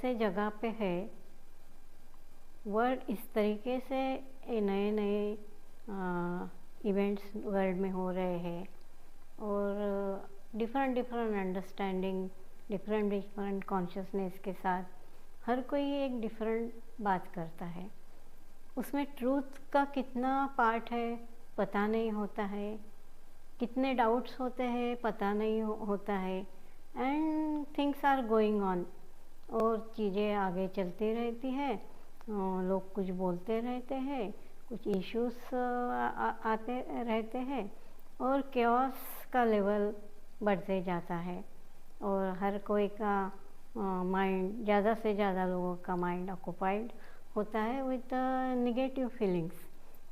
ऐसे जगह पे है, वर्ल्ड इस तरीके से नए नए इवेंट्स वर्ल्ड में हो रहे हैं और different different understanding, different different consciousness के साथ हर कोई एक डिफरेंट बात करता है। उसमें ट्रूथ का कितना पार्ट है पता नहीं होता है, कितने डाउट्स होते हैं पता नहीं होता है, and things are going on, और चीज़ें आगे चलती रहती है। लोग कुछ बोलते रहते हैं, कुछ इश्यूज आते रहते हैं और केओस का लेवल बढ़ते जाता है और हर कोई का माइंड, ज़्यादा से ज़्यादा लोगों का माइंड ऑक्युपाइड होता है with negative feelings,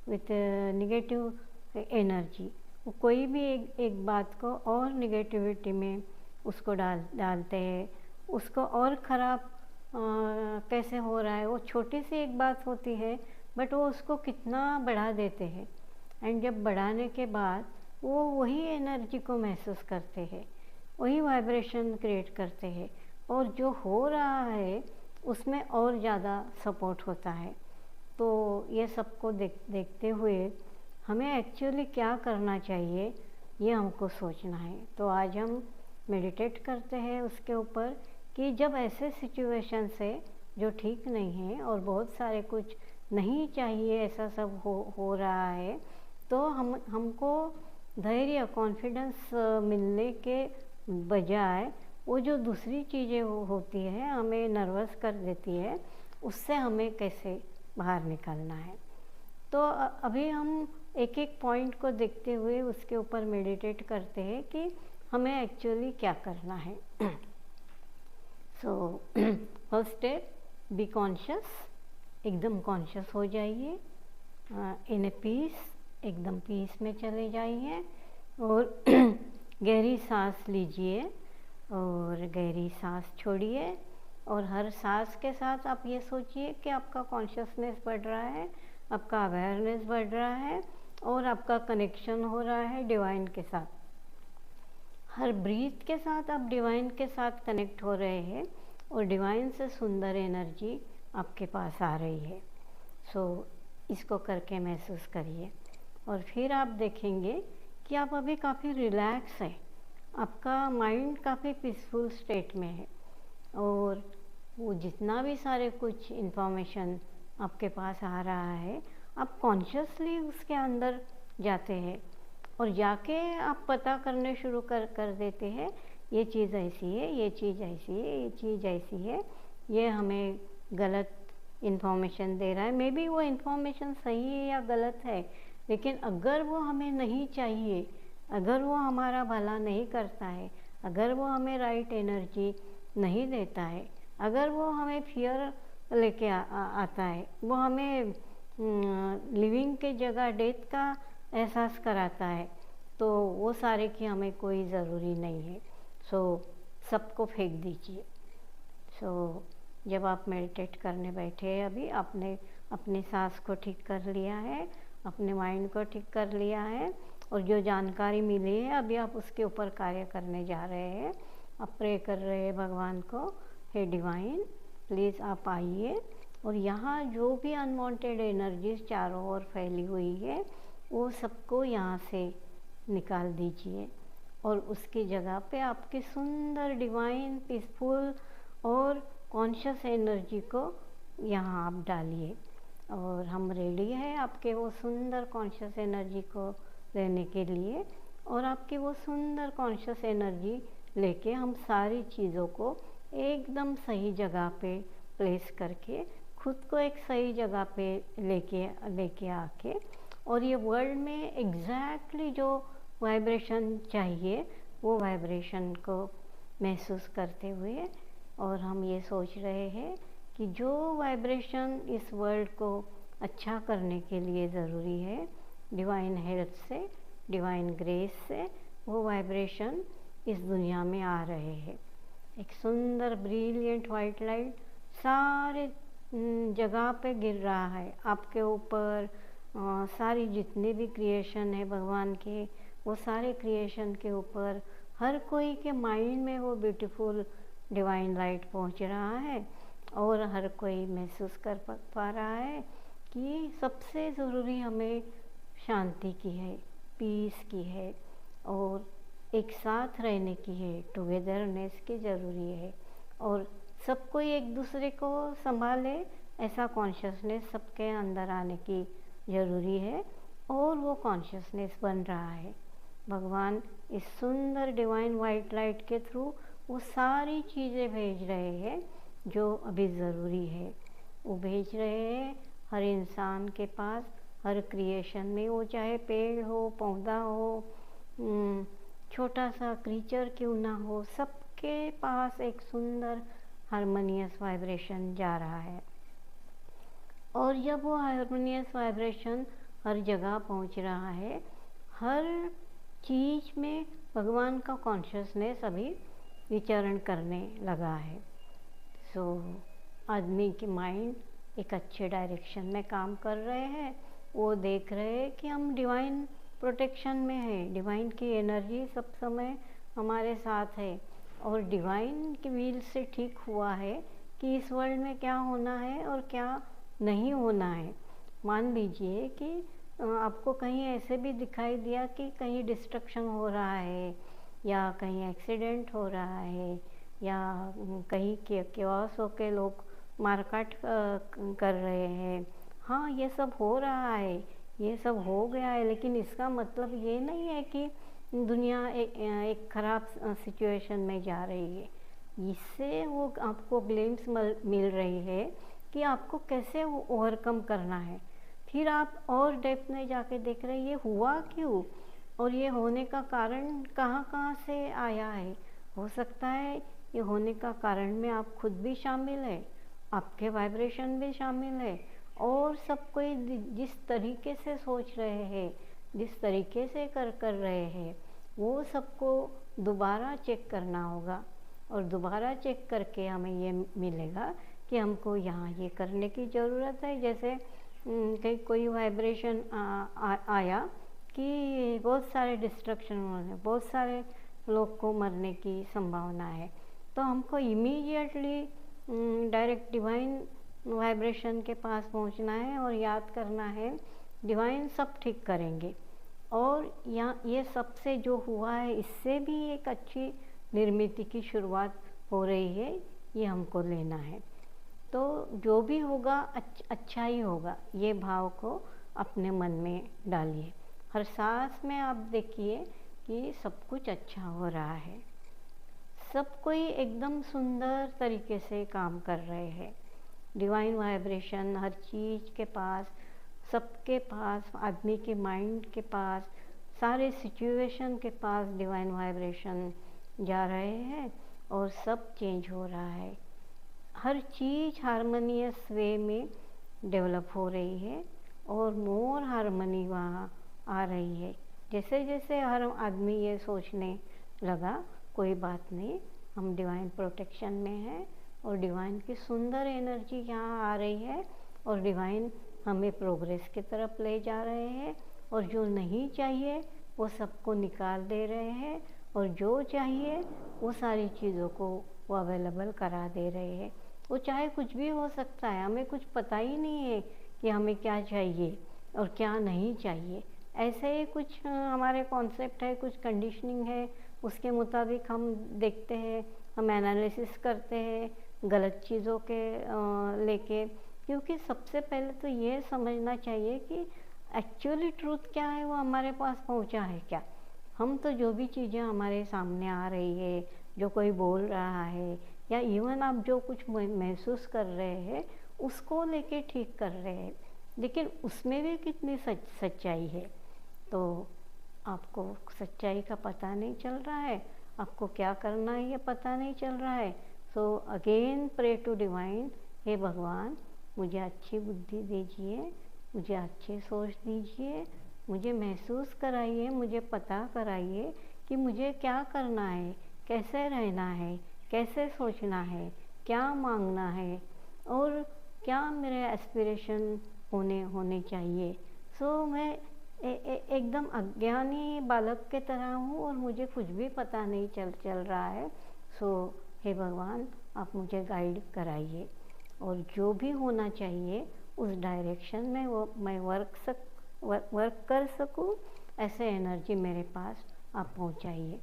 with negative energy. वो कोई भी एक बात को और निगेटिविटी में उसको डालते हैं, उसको और ख़राब कैसे हो रहा है। वो छोटी सी एक बात होती है बट वो उसको कितना बढ़ा देते हैं, एंड जब बढ़ाने के बाद वो वही एनर्जी को महसूस करते हैं, वही वाइब्रेशन क्रिएट करते हैं और जो हो रहा है उसमें और ज़्यादा सपोर्ट होता है। तो ये सबको देखते हुए हमें एक्चुअली क्या करना चाहिए ये हमको सोचना है। तो आज हम मेडिटेट करते हैं उसके ऊपर कि जब ऐसे सिचुएशंस है जो ठीक नहीं है और बहुत सारे कुछ नहीं चाहिए ऐसा सब हो रहा है, तो हमको धैर्य, कॉन्फिडेंस मिलने के बजाय वो जो दूसरी चीज़ें होती है हमें नर्वस कर देती है, उससे हमें कैसे बाहर निकलना है। तो अभी हम एक एक पॉइंट को देखते हुए उसके ऊपर मेडिटेट करते हैं कि हमें एक्चुअली क्या करना है। So first step, be conscious, एकदम कॉन्शियस हो जाइए, इन ए पीस, एकदम पीस में चले जाइए और गहरी सांस लीजिए और गहरी सांस छोड़िए और हर सांस के साथ आप ये सोचिए कि आपका कॉन्शियसनेस बढ़ रहा है, आपका अवेयरनेस बढ़ रहा है और आपका कनेक्शन हो रहा है डिवाइन के साथ। हर ब्रीथ के साथ आप डिवाइन के साथ कनेक्ट हो रहे हैं और डिवाइन से सुंदर एनर्जी आपके पास आ रही है। सो इसको करके महसूस करिए और फिर आप देखेंगे कि आप अभी काफ़ी रिलैक्स है, आपका माइंड काफ़ी पीसफुल स्टेट में है और वो जितना भी सारे कुछ इन्फॉर्मेशन आपके पास आ रहा है आप कॉन्शियसली उसके अंदर जाते हैं और जाके आप पता करने शुरू कर देते हैं, ये चीज़ ऐसी है, ये चीज़ ऐसी है, ये चीज़ ऐसी है, ये हमें गलत इन्फॉर्मेशन दे रहा है। मे बी वो इन्फॉर्मेशन सही है या गलत है, लेकिन अगर वो हमें नहीं चाहिए, अगर वो हमारा भला नहीं करता है, अगर वो हमें राइट एनर्जी नहीं देता है, अगर वो हमें फियर लेके आता है, वो हमें लिविंग के जगह डेथ का एहसास कराता है, तो वो सारे की हमें कोई ज़रूरी नहीं है। सो सबको फेंक दीजिए। सो जब आप मेडिटेट करने बैठे अभी आपने अपनी सांस को ठीक कर लिया है, अपने माइंड को ठीक कर लिया है और जो जानकारी मिली है अभी आप उसके ऊपर कार्य करने जा रहे हैं। आप प्रे कर रहे हैं भगवान को, हे डिवाइन प्लीज़ आप आइए और यहाँ जो भी अनवांटेड एनर्जीज चारों ओर फैली हुई है वो सबको यहाँ से निकाल दीजिए और उसकी जगह पे आपकी सुंदर डिवाइन पीसफुल और कॉन्शियस एनर्जी को यहाँ आप डालिए और हम रेडी है आपके वो सुंदर कॉन्शियस एनर्जी को लेने के लिए। और आपकी वो सुंदर कॉन्शियस एनर्जी लेके हम सारी चीज़ों को एकदम सही जगह पे प्लेस करके खुद को एक सही जगह पे लेके आके और ये वर्ल्ड में एग्जैक्टली जो वाइब्रेशन चाहिए वो वाइब्रेशन को महसूस करते हुए, और हम ये सोच रहे हैं कि जो वाइब्रेशन इस वर्ल्ड को अच्छा करने के लिए ज़रूरी है डिवाइन हेल्प से, डिवाइन ग्रेस से, वो वाइब्रेशन इस दुनिया में आ रहे हैं। एक सुंदर ब्रिलियंट वाइट लाइट सारे जगह पे गिर रहा है आपके ऊपर। सारी जितने भी क्रिएशन है भगवान के, वो सारे क्रिएशन के ऊपर हर कोई के माइंड में वो ब्यूटीफुल डिवाइन लाइट पहुंच रहा है और हर कोई महसूस कर पा रहा है कि सबसे ज़रूरी हमें शांति की है, पीस की है और एक साथ रहने की है, टुगेदरनेस की ज़रूरी है और सब कोई एक दूसरे को संभाले, ऐसा कॉन्शियसनेस सबके अंदर आने की ज़रूरी है और वो कॉन्शियसनेस बन रहा है। भगवान इस सुंदर डिवाइन वाइट लाइट के थ्रू वो सारी चीज़ें भेज रहे हैं जो अभी ज़रूरी है। वो भेज रहे हैं हर इंसान के पास, हर क्रिएशन में, वो चाहे पेड़ हो, पौधा हो, छोटा सा क्रीचर क्यों ना हो, सबके पास एक सुंदर हारमोनियस वाइब्रेशन जा रहा है। और जब वो हारमोनियस वाइब्रेशन हर जगह पहुंच रहा है, हर चीज़ में भगवान का कॉन्शियसनेस अभी विचरण करने लगा है। सो आदमी की माइंड एक अच्छे डायरेक्शन में काम कर रहे हैं। वो देख रहे हैं कि हम डिवाइन प्रोटेक्शन में है, डिवाइन की एनर्जी सब समय हमारे साथ है और डिवाइन की व्हील से ठीक हुआ है कि इस वर्ल्ड में क्या होना है और क्या नहीं होना है। मान लीजिए कि आपको कहीं ऐसे भी दिखाई दिया कि कहीं डिस्ट्रक्शन हो रहा है या कहीं एक्सीडेंट हो रहा है या कहीं केओस होके लोग मारकाट कर रहे हैं। हाँ, ये सब हो रहा है, ये सब हो गया है, लेकिन इसका मतलब ये नहीं है कि दुनिया एक ख़राब सिचुएशन में जा रही है। इससे वो आपको ग्लिम्स मिल रही है कि आपको कैसे ओवरकम करना है। फिर आप और डेप्थ में जाके देख रहे हैं ये हुआ क्यों और ये होने का कारण कहाँ कहाँ से आया है। हो सकता है ये होने का कारण में आप खुद भी शामिल है, आपके वाइब्रेशन भी शामिल है और सब कोई जिस तरीके से सोच रहे हैं, जिस तरीके से कर रहे हैं, वो सबको दोबारा चेक करना होगा और दोबारा चेक करके हमें ये मिलेगा कि हमको यहाँ ये करने की ज़रूरत है। जैसे कहीं कोई वाइब्रेशन आया कि बहुत सारे डिस्ट्रक्शन होने, बहुत सारे लोग को मरने की संभावना है, तो हमको इमीडिएटली डायरेक्ट डिवाइन वाइब्रेशन के पास पहुंचना है और याद करना है डिवाइन सब ठीक करेंगे और यहाँ ये सबसे जो हुआ है इससे भी एक अच्छी निर्मिति की शुरुआत हो रही है, ये हमको लेना है। तो जो भी होगा अच्छा ही होगा, ये भाव को अपने मन में डालिए। हर सांस में आप देखिए कि सब कुछ अच्छा हो रहा है, सब कोई एकदम सुंदर तरीके से काम कर रहे हैं। डिवाइन वाइब्रेशन हर चीज़ के पास, सबके पास, आदमी के माइंड के पास, सारे सिचुएशन के पास डिवाइन वाइब्रेशन जा रहे हैं और सब चेंज हो रहा है। हर चीज़ हारमोनियस वे में डेवलप हो रही है और मोर हारमोनी वहाँ आ रही है। जैसे जैसे हर आदमी ये सोचने लगा कोई बात नहीं, हम डिवाइन प्रोटेक्शन में हैं और डिवाइन की सुंदर एनर्जी यहाँ आ रही है और डिवाइन हमें प्रोग्रेस की तरफ ले जा रहे हैं और जो नहीं चाहिए वो सबको निकाल दे रहे हैं और जो चाहिए वो सारी चीज़ों को वो अवेलेबल करा दे रहे हैं। वो चाहे कुछ भी हो सकता है, हमें कुछ पता ही नहीं है कि हमें क्या चाहिए और क्या नहीं चाहिए। ऐसे ही कुछ हमारे कॉन्सेप्ट है, कुछ कंडीशनिंग है, उसके मुताबिक हम देखते हैं, हम एनालिसिस करते हैं गलत चीज़ों के लेके। क्योंकि सबसे पहले तो ये समझना चाहिए कि एक्चुअली ट्रूथ क्या है, वो हमारे पास पहुंचा है क्या। हम तो जो भी चीज़ें हमारे सामने आ रही है, जो कोई बोल रहा है या इवन आप जो कुछ महसूस कर रहे हैं उसको लेके ठीक कर रहे हैं, लेकिन उसमें भी कितनी सच्चाई है। तो आपको सच्चाई का पता नहीं चल रहा है, आपको क्या करना है ये पता नहीं चल रहा है। So again pray to divine, हे भगवान मुझे अच्छी बुद्धि दीजिए, मुझे अच्छी सोच दीजिए, मुझे महसूस कराइए, मुझे पता कराइए कि मुझे क्या करना है, कैसे रहना है, कैसे सोचना है, क्या मांगना है और क्या मेरे एस्पिरेशन होने चाहिए। सो मैं एकदम अज्ञानी बालक के तरह हूँ और मुझे कुछ भी पता नहीं चल रहा है। सो हे भगवान आप मुझे गाइड कराइए। और जो भी होना चाहिए उस डायरेक्शन में वो मैं वर्क कर सकूं, ऐसे एनर्जी मेरे पास आप पहुंचाइए।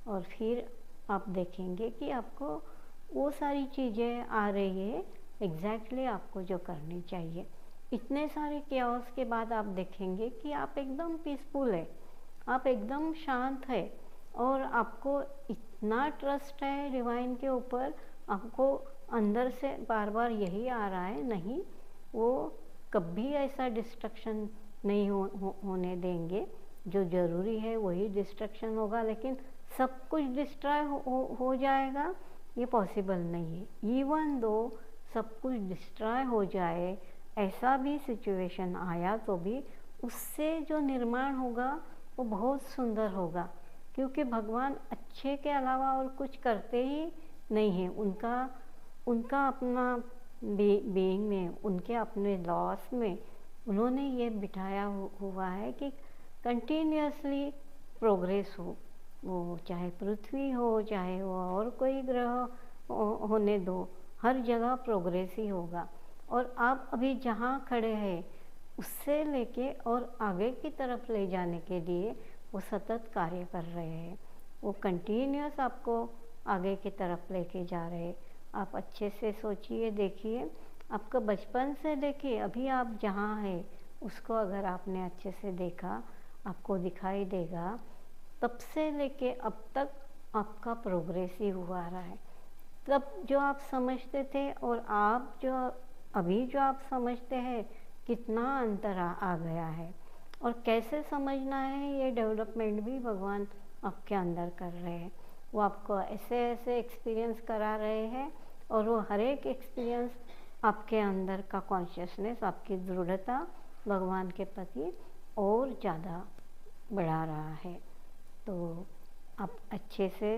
और फिर आप देखेंगे कि आपको वो सारी चीज़ें आ रही है एग्जैक्टली आपको जो करनी चाहिए। इतने सारे केओस के बाद आप देखेंगे कि आप एकदम पीसफुल है, आप एकदम शांत है, और आपको इतना ट्रस्ट है डिवाइन के ऊपर, आपको अंदर से बार बार यही आ रहा है, नहीं वो कभी ऐसा डिस्ट्रक्शन नहीं होने देंगे। जो ज़रूरी है वही डिस्ट्रक्शन होगा, लेकिन सब कुछ डिस्ट्रॉय हो जाएगा ये पॉसिबल नहीं है। इवन दो सब कुछ डिस्ट्रॉय हो जाए, ऐसा भी सिचुएशन आया तो भी उससे जो निर्माण होगा वो बहुत सुंदर होगा, क्योंकि भगवान अच्छे के अलावा और कुछ करते ही नहीं हैं। उनका अपना बीइंग में, उनके अपने लॉस में उन्होंने ये बिठाया हुआ है कि कंटिन्यूसली प्रोग्रेस हो, वो चाहे पृथ्वी हो, चाहे वो और कोई ग्रह होने दो, हर जगह प्रोग्रेस ही होगा। और आप अभी जहाँ खड़े हैं उससे लेके और आगे की तरफ ले जाने के लिए वो सतत कार्य कर रहे हैं, वो कंटिन्यूस आपको आगे की तरफ लेके जा रहे हैं। आप अच्छे से सोचिए, देखिए, आपका बचपन से देखिए अभी आप जहाँ हैं उसको अगर आपने अच्छे से देखा, आपको दिखाई देगा तब से लेके अब तक आपका प्रोग्रेस ही हुआ रहा है। तब जो आप समझते थे और आप जो अभी जो आप समझते हैं, कितना अंतर आ गया है। और कैसे समझना है ये डेवलपमेंट भी भगवान आपके अंदर कर रहे हैं। वो आपको ऐसे ऐसे एक्सपीरियंस करा रहे हैं, और वो हर एक एक्सपीरियंस आपके अंदर का कॉन्शियसनेस, आपकी दृढ़ता भगवान के प्रति और ज़्यादा बढ़ा रहा है। तो आप अच्छे से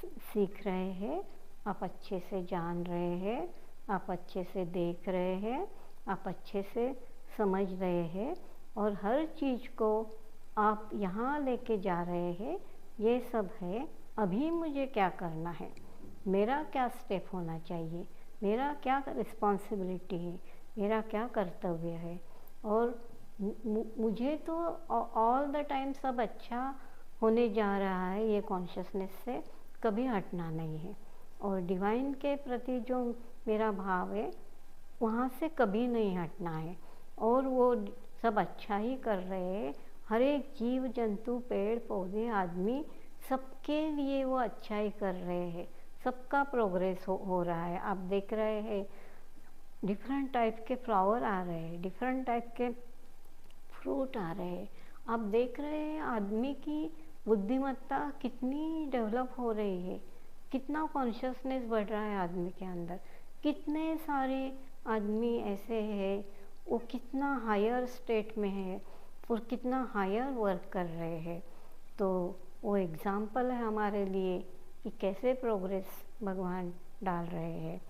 सीख रहे हैं, आप अच्छे से जान रहे हैं, आप अच्छे से देख रहे हैं, आप अच्छे से समझ रहे हैं, और हर चीज़ को आप यहाँ लेके जा रहे हैं। ये सब है अभी मुझे क्या करना है, मेरा क्या स्टेप होना चाहिए, मेरा क्या रिस्पॉन्सिबिलिटी है, मेरा क्या कर्तव्य है। और मुझे तो ऑल द टाइम सब अच्छा होने जा रहा है, ये कॉन्शियसनेस से कभी हटना नहीं है। और डिवाइन के प्रति जो मेरा भाव है वहाँ से कभी नहीं हटना है। और वो सब अच्छा ही कर रहे हैं, हर एक जीव जंतु, पेड़ पौधे, आदमी, सबके लिए वो अच्छा ही कर रहे हैं, सबका प्रोग्रेस हो रहा है। आप देख रहे हैं डिफरेंट टाइप के फ्लावर आ रहे हैं, डिफरेंट टाइप के फ्रूट आ रहे हैं। आप देख रहे हैं आदमी की बुद्धिमत्ता कितनी डेवलप हो रही है, कितना कॉन्शियसनेस बढ़ रहा है आदमी के अंदर। कितने सारे आदमी ऐसे हैं वो कितना हायर स्टेट में है और कितना हायर वर्क कर रहे हैं। तो वो एग्ज़ाम्पल है हमारे लिए कि कैसे प्रोग्रेस भगवान डाल रहे हैं।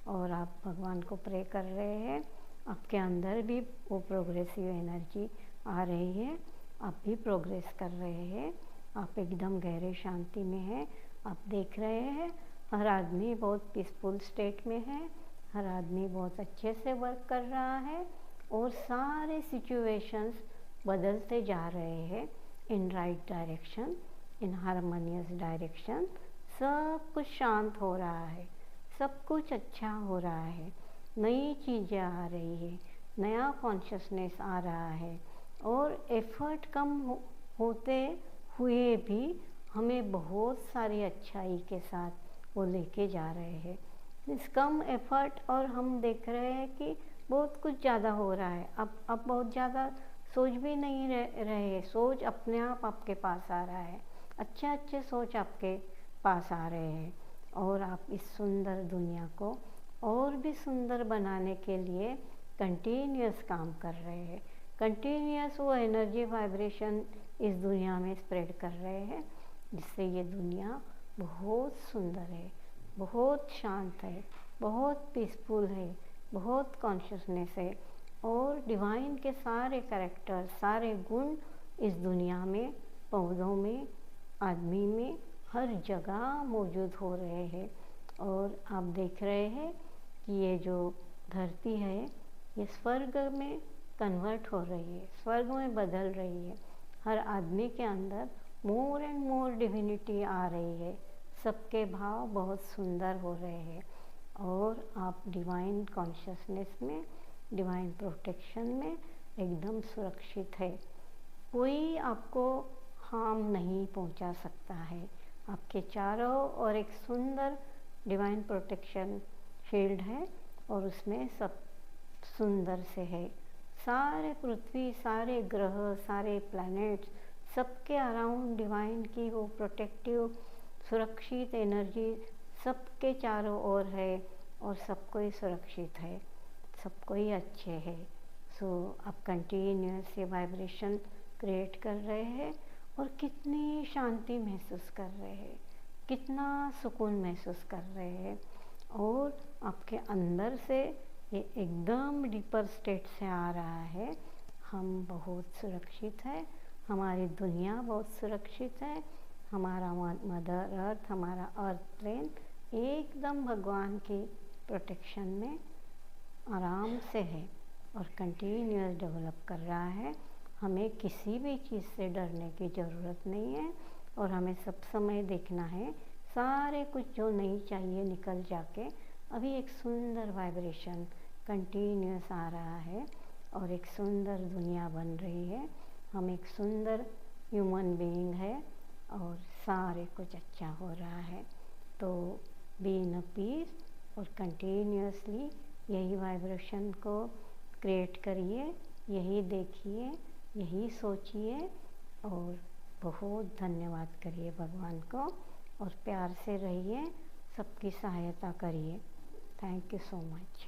और आप भगवान को प्रे कर रहे हैं, आपके अंदर भी वो प्रोग्रेसिव एनर्जी आ रही है, आप भी प्रोग्रेस कर रहे हैं, आप एकदम गहरे शांति में हैं। आप देख रहे हैं हर आदमी बहुत पीसफुल स्टेट में है, हर आदमी बहुत अच्छे से वर्क कर रहा है, और सारे सिचुएशंस बदलते जा रहे हैं in right direction, in harmonious direction. सब कुछ शांत हो रहा है, सब कुछ अच्छा हो रहा है, नई चीज़ें आ रही है, नया कॉन्शियसनेस आ रहा है। और एफर्ट कम होते हुए भी हमें बहुत सारी अच्छाई के साथ वो लेके जा रहे हैं। इस कम एफर्ट, और हम देख रहे हैं कि बहुत कुछ ज़्यादा हो रहा है। अब बहुत ज़्यादा सोच भी नहीं रहे, सोच अपने आप आपके पास आ रहा है, अच्छे सोच आपके पास आ रहे हैं। और आप इस सुंदर दुनिया को और भी सुंदर बनाने के लिए कंटिन्यूस काम कर रहे हैं, कंटिन्यूस वो एनर्जी वाइब्रेशन इस दुनिया में स्प्रेड कर रहे हैं, जिससे ये दुनिया बहुत सुंदर है, बहुत शांत है, बहुत पीसफुल है, बहुत कॉन्शियसनेस है। और डिवाइन के सारे कैरेक्टर, सारे गुण इस दुनिया में, पौधों में, आदमी में, हर जगह मौजूद हो रहे हैं। और आप देख रहे हैं कि ये जो धरती है ये स्वर्ग में कन्वर्ट हो रही है, स्वर्ग में बदल रही है। हर आदमी के अंदर मोर एंड मोर डिविनिटी आ रही है, सबके भाव बहुत सुंदर हो रहे हैं और आप डिवाइन कॉन्शियसनेस में, डिवाइन प्रोटेक्शन में एकदम सुरक्षित है। कोई आपको हार्म नहीं पहुंचा सकता है। आपके चारों और एक सुंदर डिवाइन प्रोटेक्शन फील्ड है और उसमें सब सुंदर से है। सारे पृथ्वी, सारे ग्रह, सारे प्लैनेट्स, सबके अराउंड डिवाइन की वो प्रोटेक्टिव सुरक्षित एनर्जी सबके चारों ओर है और सबको ही सुरक्षित है, सबको ही अच्छे है। सो आप कंटिन्यूस ये वाइब्रेशन क्रिएट कर रहे हैं और कितनी शांति महसूस कर रहे हैं, कितना सुकून महसूस कर रहे हैं और आपके अंदर से ये एकदम डीपर स्टेट से आ रहा है। हम बहुत सुरक्षित है, हमारी दुनिया बहुत सुरक्षित है, हमारा मदर अर्थ, हमारा अर्थ प्लेन एकदम भगवान की प्रोटेक्शन में आराम से है और कंटिन्यूस डेवलप कर रहा है। हमें किसी भी चीज़ से डरने की ज़रूरत नहीं है और हमें सब समय देखना है सारे कुछ जो नहीं चाहिए निकल जाके। अभी एक सुंदर वाइब्रेशन कंटिन्यूस आ रहा है और एक सुंदर दुनिया बन रही है। हम एक सुंदर ह्यूमन बीइंग है और सारे कुछ अच्छा हो रहा है। तो बी इन अ पीस और कंटिन्यूसली यही वाइब्रेशन को क्रिएट करिए, यही देखिए, यही सोचिए और बहुत धन्यवाद करिए भगवान को और प्यार से रहिए, सबकी सहायता करिए। Thank you so much.